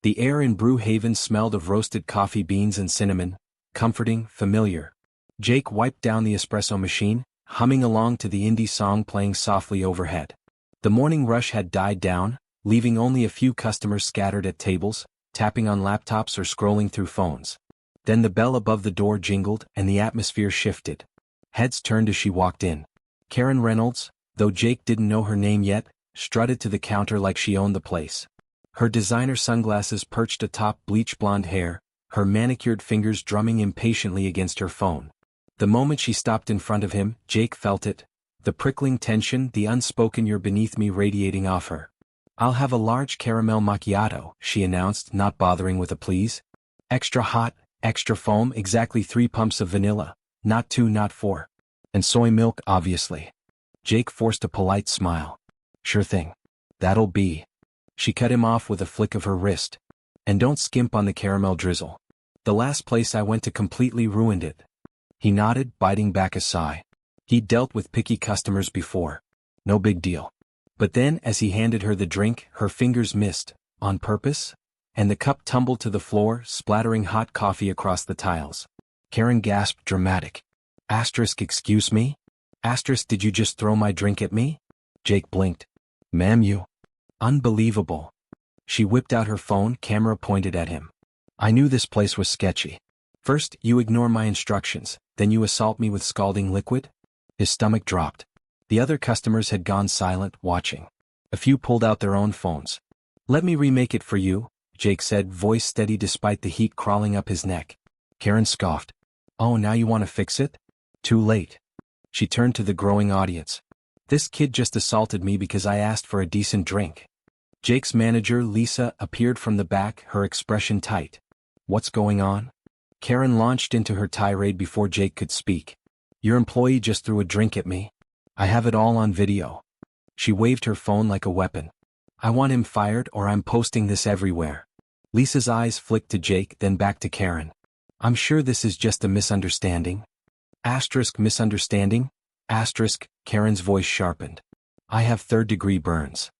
The air in Brew Haven smelled of roasted coffee beans and cinnamon, comforting, familiar. Jake wiped down the espresso machine, humming along to the indie song playing softly overhead. The morning rush had died down, leaving only a few customers scattered at tables, tapping on laptops or scrolling through phones. Then the bell above the door jingled and the atmosphere shifted. Heads turned as she walked in. Karen Reynolds, though Jake didn't know her name yet, strutted to the counter like she owned the place. Her designer sunglasses perched atop bleach blonde hair, her manicured fingers drumming impatiently against her phone. The moment she stopped in front of him, Jake felt it, the prickling tension, the unspoken "you're beneath me" radiating off her. "I'll have a large caramel macchiato," she announced, not bothering with a please. "Extra hot, extra foam, exactly 3 pumps of vanilla, not 2, not 4. And soy milk, obviously." Jake forced a polite smile. "Sure thing. That'll be." She cut him off with a flick of her wrist. "And don't skimp on the caramel drizzle. The last place I went to completely ruined it." He nodded, biting back a sigh. He'd dealt with picky customers before. No big deal. But then, as he handed her the drink, her fingers missed, on purpose, and the cup tumbled to the floor, splattering hot coffee across the tiles. Karen gasped, dramatic. "Excuse me? Did you just throw my drink at me?" Jake blinked. "Ma'am, you..." "Unbelievable." She whipped out her phone, camera pointed at him. "I knew this place was sketchy. First, you ignore my instructions, then you assault me with scalding liquid?" His stomach dropped. The other customers had gone silent, watching. A few pulled out their own phones. "Let me remake it for you," Jake said, voice steady despite the heat crawling up his neck. Karen scoffed. "Oh, now you want to fix it? Too late." She turned to the growing audience. "This kid just assaulted me because I asked for a decent drink." Jake's manager, Lisa, appeared from the back, her expression tight. "What's going on?" Karen launched into her tirade before Jake could speak. "Your employee just threw a drink at me. I have it all on video." She waved her phone like a weapon. "I want him fired or I'm posting this everywhere." Lisa's eyes flicked to Jake, then back to Karen. "I'm sure this is just a misunderstanding." Misunderstanding? Karen's voice sharpened. "I have third-degree burns."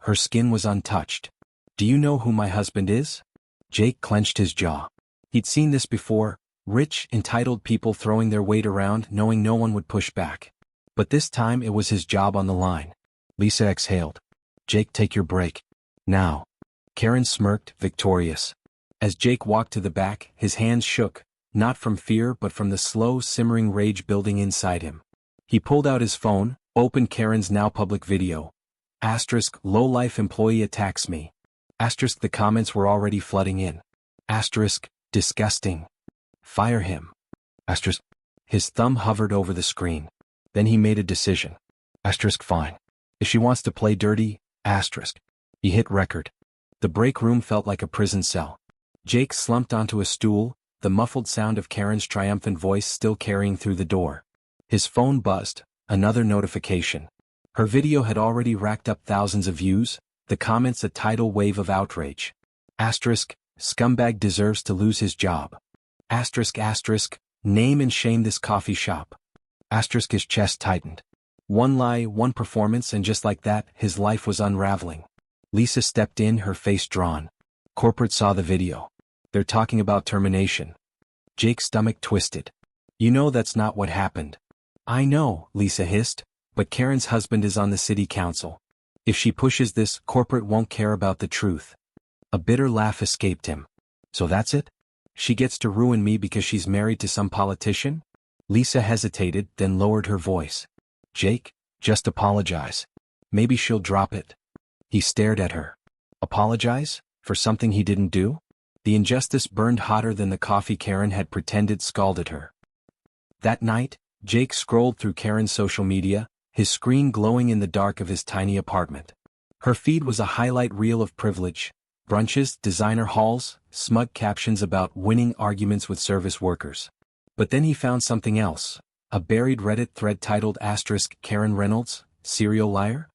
Her skin was untouched. "Do you know who my husband is?" Jake clenched his jaw. He'd seen this before, rich, entitled people throwing their weight around knowing no one would push back. But this time it was his job on the line. Lisa exhaled. "Jake, take your break. Now." Karen smirked, victorious. As Jake walked to the back, his hands shook, not from fear but from the slow, simmering rage building inside him. He pulled out his phone, opened Karen's now public video. "Low-life employee attacks me." The comments were already flooding in. "Disgusting. Fire him." His thumb hovered over the screen. Then he made a decision. Fine. If she wants to play dirty, He hit record. The break room felt like a prison cell. Jake slumped onto a stool, the muffled sound of Karen's triumphant voice still carrying through the door. His phone buzzed, another notification. Her video had already racked up thousands of views, the comments a tidal wave of outrage. "Scumbag deserves to lose his job." "Name and shame this coffee shop." His chest tightened. One lie, one performance, and just like that, his life was unraveling. Lisa stepped in, her face drawn. "Corporate saw the video. They're talking about termination." Jake's stomach twisted. "You know that's not what happened." "I know," Lisa hissed, "but Karen's husband is on the city council. If she pushes this, corporate won't care about the truth." A bitter laugh escaped him. "So that's it? She gets to ruin me because she's married to some politician?" Lisa hesitated, then lowered her voice. "Jake, just apologize. Maybe she'll drop it." He stared at her. Apologize? For something he didn't do? The injustice burned hotter than the coffee Karen had pretended scalded her. That night, Jake scrolled through Karen's social media, his screen glowing in the dark of his tiny apartment. Her feed was a highlight reel of privilege, brunches, designer hauls, smug captions about winning arguments with service workers. But then he found something else, a buried Reddit thread titled Karen Reynolds, serial liar?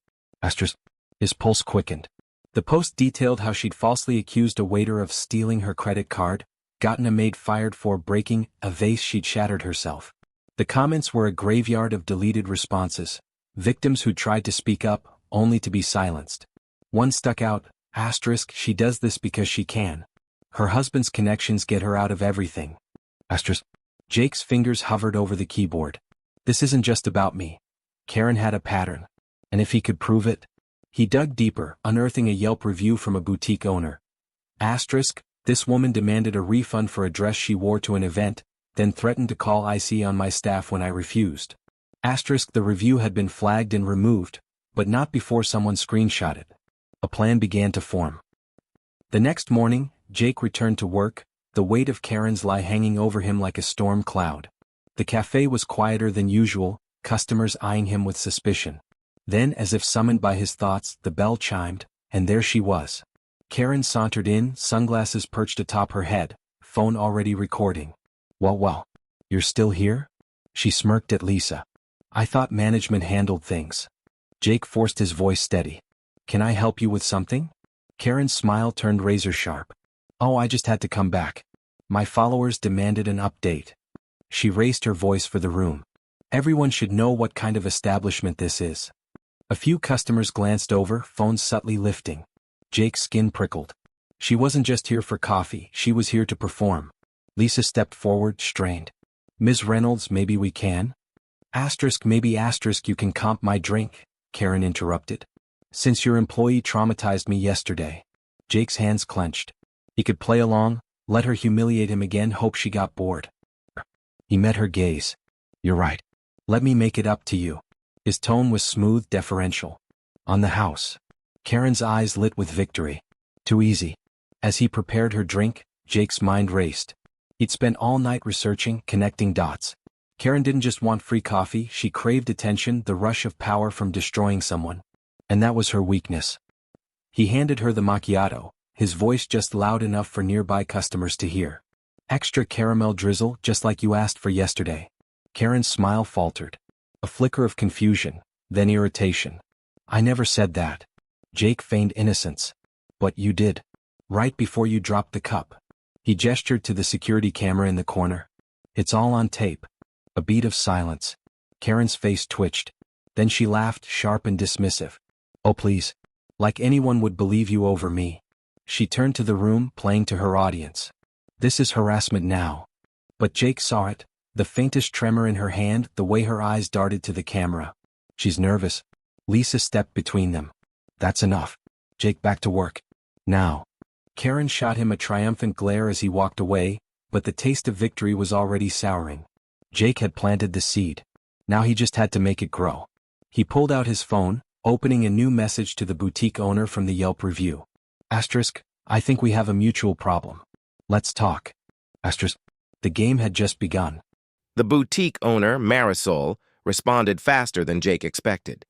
His pulse quickened. The post detailed how she'd falsely accused a waiter of stealing her credit card, gotten a maid fired for breaking a vase she'd shattered herself. The comments were a graveyard of deleted responses, victims who tried to speak up, only to be silenced. One stuck out, Asterisk, she does this because she can. Her husband's connections get her out of everything. Asterisk. Jake's fingers hovered over the keyboard. This isn't just about me. Karen had a pattern. And if he could prove it? He dug deeper, unearthing a Yelp review from a boutique owner. Asterisk, this woman demanded a refund for a dress she wore to an event, then threatened to call IC on my staff when I refused. Asterisk, the review had been flagged and removed, but not before someone screenshot it. A plan began to form. The next morning, Jake returned to work, the weight of Karen's lie hanging over him like a storm cloud. The cafe was quieter than usual, customers eyeing him with suspicion. Then, as if summoned by his thoughts, the bell chimed, and there she was. Karen sauntered in, sunglasses perched atop her head, phone already recording. Well, you're still here? She smirked at Lisa. I thought management handled things. Jake forced his voice steady. Can I help you with something? Karen's smile turned razor sharp. Oh, I just had to come back. My followers demanded an update. She raised her voice for the room. Everyone should know what kind of establishment this is. A few customers glanced over, phones subtly lifting. Jake's skin prickled. She wasn't just here for coffee, she was here to perform. Lisa stepped forward, strained. Ms. Reynolds, maybe we can? Asterisk, maybe asterisk, you can comp my drink, Karen interrupted. Since your employee traumatized me yesterday. Jake's hands clenched. He could play along, let her humiliate him again, hope she got bored. He met her gaze. You're right. Let me make it up to you. His tone was smooth, deferential. On the house. Karen's eyes lit with victory. Too easy. As he prepared her drink, Jake's mind raced. He'd spent all night researching, connecting dots. Karen didn't just want free coffee, she craved attention, the rush of power from destroying someone. And that was her weakness. He handed her the macchiato, his voice just loud enough for nearby customers to hear. Extra caramel drizzle, just like you asked for yesterday. Karen's smile faltered. A flicker of confusion, then irritation. I never said that. Jake feigned innocence. But you did. Right before you dropped the cup. He gestured to the security camera in the corner. It's all on tape. A beat of silence. Karen's face twitched. Then she laughed, sharp and dismissive. Oh please. Like anyone would believe you over me. She turned to the room, playing to her audience. This is harassment now. But Jake saw it, the faintest tremor in her hand, the way her eyes darted to the camera. She's nervous. Lisa stepped between them. That's enough. Jake, back to work. Now. Karen shot him a triumphant glare as he walked away, but the taste of victory was already souring. Jake had planted the seed. Now he just had to make it grow. He pulled out his phone, opening a new message to the boutique owner from the Yelp review. Asterisk, I think we have a mutual problem. Let's talk. Asterisk, the game had just begun. The boutique owner, Marisol, responded faster than Jake expected.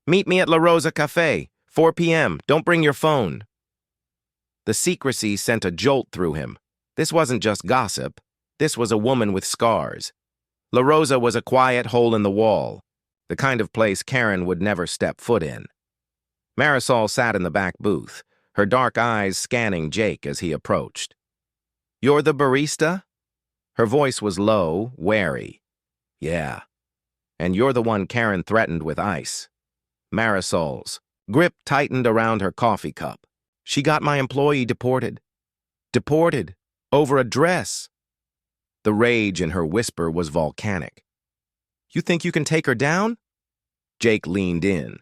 Meet me at La Rosa Cafe, 4 p.m. Don't bring your phone. The secrecy sent a jolt through him. This wasn't just gossip. This was a woman with scars. La Rosa was a quiet hole in the wall, the kind of place Karen would never step foot in. Marisol sat in the back booth, her dark eyes scanning Jake as he approached. You're the barista? Her voice was low, wary. Yeah. And you're the one Karen threatened with ice. Marisol's grip tightened around her coffee cup. She got my employee deported. Deported? Over a dress? The rage in her whisper was volcanic. You think you can take her down? Jake leaned in.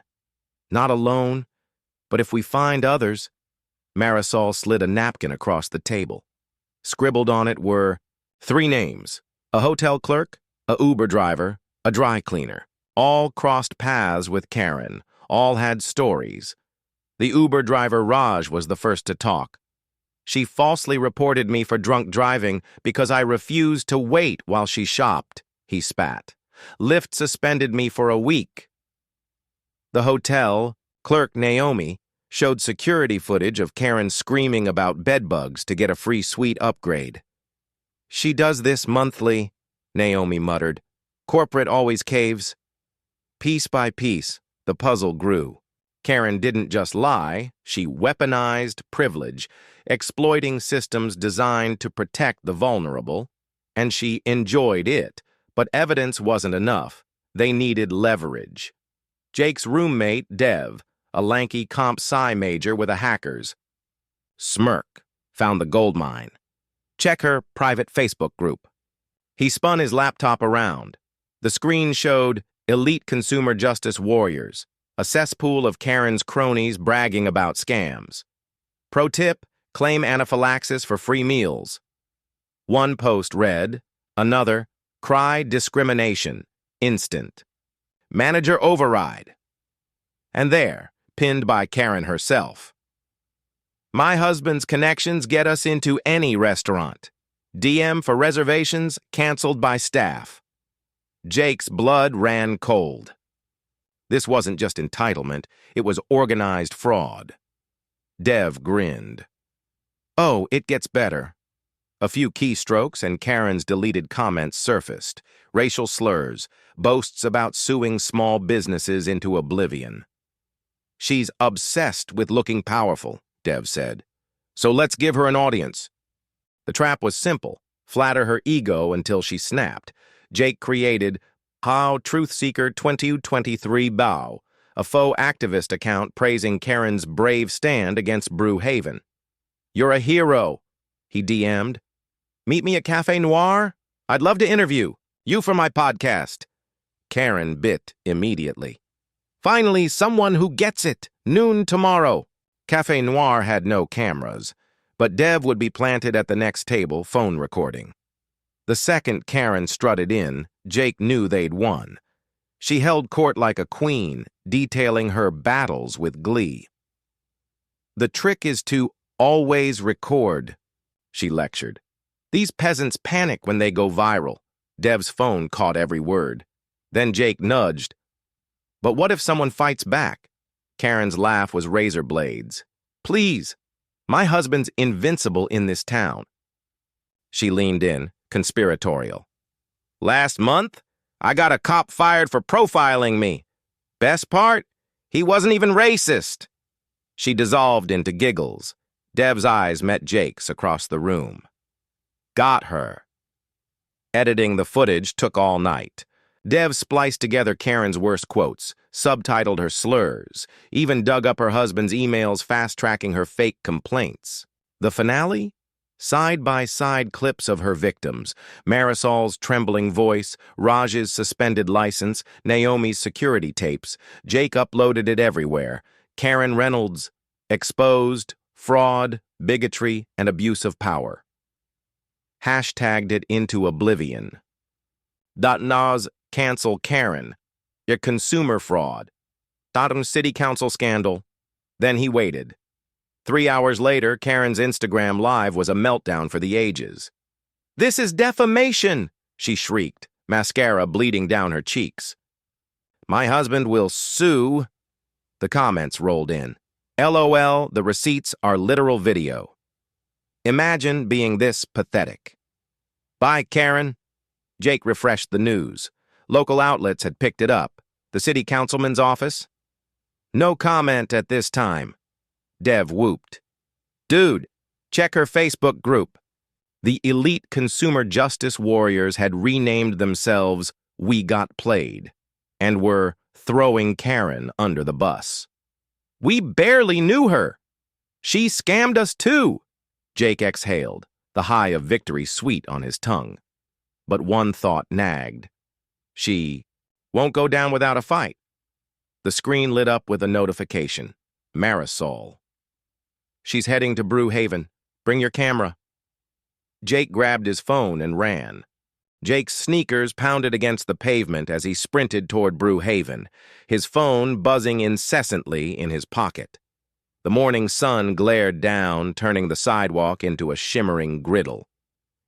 Not alone, but if we find others. Marisol slid a napkin across the table. Scribbled on it were 3 names, a hotel clerk, a Uber driver, a dry cleaner. All crossed paths with Karen, all had stories. The Uber driver Raj was the first to talk. She falsely reported me for drunk driving because I refused to wait while she shopped, he spat. Lyft suspended me for a week. The hotel, clerk Naomi, showed security footage of Karen screaming about bedbugs to get a free suite upgrade. She does this monthly, Naomi muttered. Corporate always caves. Piece by piece, the puzzle grew. Karen didn't just lie, she weaponized privilege, exploiting systems designed to protect the vulnerable, and she enjoyed it, but evidence wasn't enough. They needed leverage. Jake's roommate, Dev, a lanky comp-sci major with a hacker's. Smirk, found the gold mine. Check her private Facebook group. He spun his laptop around. The screen showed Elite Consumer Justice Warriors, a cesspool of Karen's cronies bragging about scams. Pro tip, claim anaphylaxis for free meals. One post read, another, cry discrimination, instant. Manager override. And there, pinned by Karen herself. My husband's connections get us into any restaurant. DM for reservations canceled by staff. Jake's blood ran cold. This wasn't just entitlement, it was organized fraud. Dev grinned. Oh, it gets better. A few keystrokes and Karen's deleted comments surfaced. Racial slurs, boasts about suing small businesses into oblivion. She's obsessed with looking powerful, Dev said. So let's give her an audience. The trap was simple. Flatter her ego until she snapped. Jake created How Truth Seeker 2023 Bao, a faux activist account praising Karen's brave stand against Brewhaven. You're a hero, he DM'd. Meet me at Cafe Noir? I'd love to interview. You for my podcast. Karen bit immediately. Finally, someone who gets it. Noon tomorrow. Cafe Noir had no cameras, but Dev would be planted at the next table, phone recording. The second Karen strutted in, Jake knew they'd won. She held court like a queen, detailing her battles with glee. The trick is to always record, she lectured. These peasants panic when they go viral. Dev's phone caught every word. Then Jake nudged. But what if someone fights back? Karen's laugh was razor blades. Please, my husband's invincible in this town. She leaned in, conspiratorial. Last month, I got a cop fired for profiling me. Best part, he wasn't even racist. She dissolved into giggles. Dev's eyes met Jake's across the room. Got her. Editing the footage took all night. Dev spliced together Karen's worst quotes, subtitled her slurs, even dug up her husband's emails fast-tracking her fake complaints. The finale? Side-by-side clips of her victims, Marisol's trembling voice, Raj's suspended license, Naomi's security tapes. Jake uploaded it everywhere. Karen Reynolds, exposed, fraud, bigotry, and abuse of power. Hashtagged it into oblivion. .Nas cancel Karen. Your consumer fraud. Tottenham City Council scandal. Then he waited. 3 hours later, Karen's Instagram Live was a meltdown for the ages. This is defamation, she shrieked, mascara bleeding down her cheeks. My husband will sue. The comments rolled in. LOL, the receipts are literal video. Imagine being this pathetic. Bye, Karen. Jake refreshed the news. Local outlets had picked it up. The city councilman's office? No comment at this time. Dev whooped. Dude, check her Facebook group. The Elite Consumer Justice Warriors had renamed themselves We Got Played and were throwing Karen under the bus. We barely knew her. She scammed us too. Jake exhaled, the high of victory sweet on his tongue. But one thought nagged. She won't go down without a fight. The screen lit up with a notification. Marisol. She's heading to Brewhaven. Bring your camera. Jake grabbed his phone and ran. Jake's sneakers pounded against the pavement as he sprinted toward Brewhaven, his phone buzzing incessantly in his pocket. The morning sun glared down, turning the sidewalk into a shimmering griddle.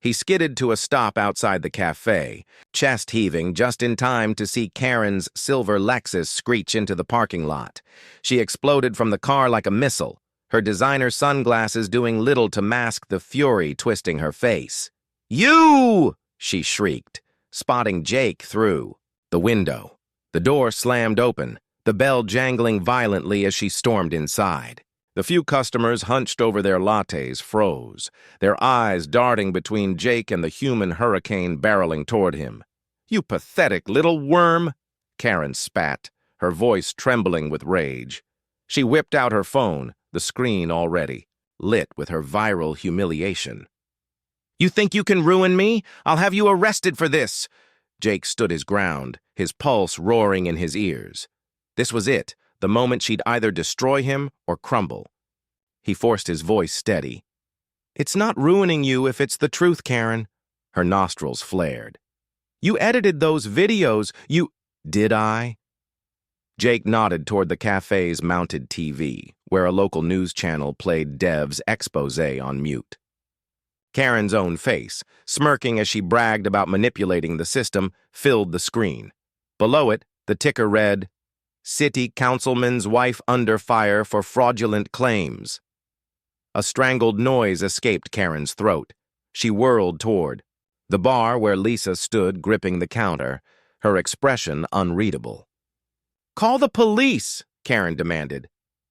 He skidded to a stop outside the cafe, chest heaving just in time to see Karen's silver Lexus screech into the parking lot. She exploded from the car like a missile, her designer sunglasses doing little to mask the fury twisting her face. You! She shrieked, spotting Jake through the window. The door slammed open, the bell jangling violently as she stormed inside. The few customers hunched over their lattes froze, their eyes darting between Jake and the human hurricane barreling toward him. You pathetic little worm, Karen spat, her voice trembling with rage. She whipped out her phone, the screen already lit with her viral humiliation. "You think you can ruin me? I'll have you arrested for this!" Jake stood his ground, his pulse roaring in his ears. This was it, the moment she'd either destroy him or crumble. He forced his voice steady. "It's not ruining you if it's the truth, Karen." Her nostrils flared. "You edited those videos. Did I?" Jake nodded toward the cafe's mounted TV, where a local news channel played Dev's expose on mute. Karen's own face, smirking as she bragged about manipulating the system, filled the screen. Below it, the ticker read, "City Councilman's wife under fire for fraudulent claims." A strangled noise escaped Karen's throat. She whirled toward the bar where Lisa stood gripping the counter, her expression unreadable. "Call the police," Karen demanded.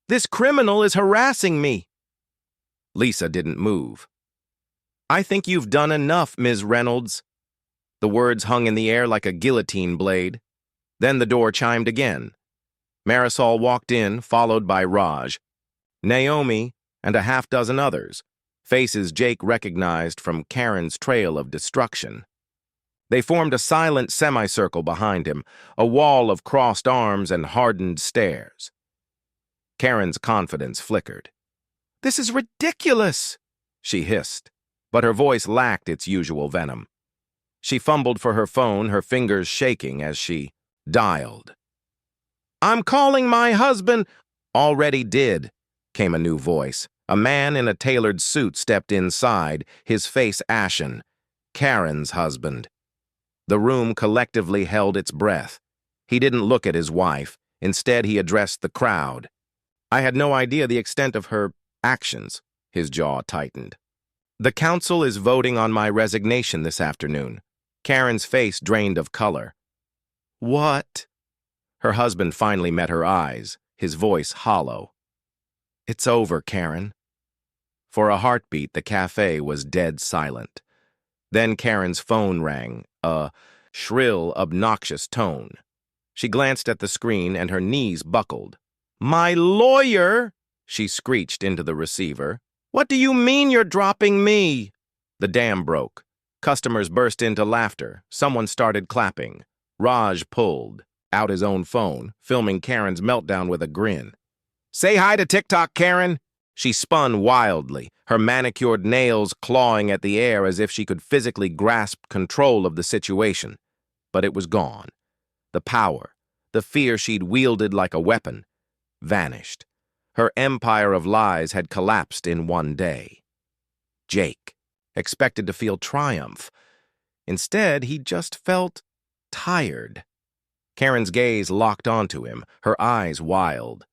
"This criminal is harassing me." Lisa didn't move. "I think you've done enough, Ms. Reynolds." The words hung in the air like a guillotine blade. Then the door chimed again. Marisol walked in, followed by Raj, Naomi, and a half-dozen others, faces Jake recognized from Karen's trail of destruction. They formed a silent semicircle behind him, a wall of crossed arms and hardened stares. Karen's confidence flickered. "This is ridiculous," she hissed, but her voice lacked its usual venom. She fumbled for her phone, her fingers shaking as she dialed. "I'm calling my husband." "Already did," came a new voice. A man in a tailored suit stepped inside, his face ashen. Karen's husband. The room collectively held its breath. He didn't look at his wife. Instead, he addressed the crowd. "I had no idea the extent of her actions." His jaw tightened. "The council is voting on my resignation this afternoon." Karen's face drained of color. "What?" Her husband finally met her eyes, his voice hollow. "It's over, Karen." For a heartbeat, the cafe was dead silent. Then Karen's phone rang, a shrill, obnoxious tone. She glanced at the screen and her knees buckled. "My lawyer!" she screeched into the receiver. "What do you mean you're dropping me?" The dam broke. Customers burst into laughter. Someone started clapping. Raj pulled out his own phone, filming Karen's meltdown with a grin. "Say hi to TikTok, Karen." She spun wildly, her manicured nails clawing at the air as if she could physically grasp control of the situation. But it was gone. The power, the fear she'd wielded like a weapon, vanished. Her empire of lies had collapsed in one day. Jake expected to feel triumph. Instead, he just felt tired. Karen's gaze locked onto him, her eyes wild.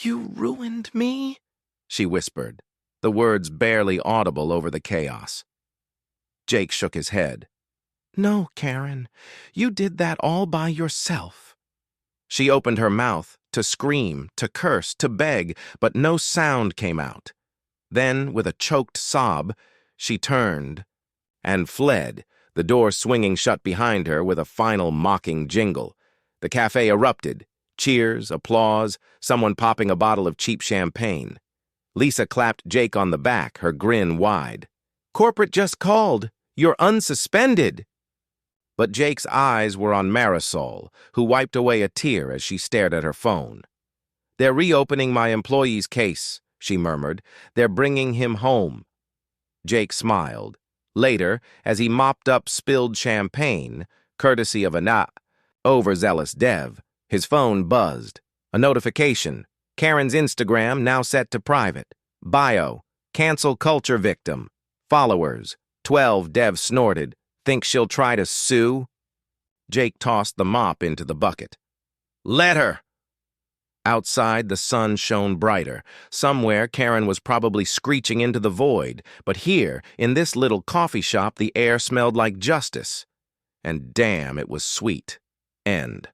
"You ruined me?" she whispered, the words barely audible over the chaos. Jake shook his head. "No, Karen, you did that all by yourself." She opened her mouth to scream, to curse, to beg, but no sound came out. Then, with a choked sob, she turned and fled, the door swinging shut behind her with a final mocking jingle. The cafe erupted. Cheers, applause, someone popping a bottle of cheap champagne. Lisa clapped Jake on the back, her grin wide. "Corporate just called. You're unsuspended." But Jake's eyes were on Marisol, who wiped away a tear as she stared at her phone. "They're reopening my employee's case," she murmured. "They're bringing him home." Jake smiled. Later, as he mopped up spilled champagne, courtesy of a overzealous Dev, his phone buzzed. A notification. Karen's Instagram now set to private. Bio. Cancel culture victim. Followers. 12. Dev snorted. "Think she'll try to sue?" Jake tossed the mop into the bucket. "Let her!" Outside, the sun shone brighter. Somewhere, Karen was probably screeching into the void. But here, in this little coffee shop, the air smelled like justice. And damn, it was sweet. End.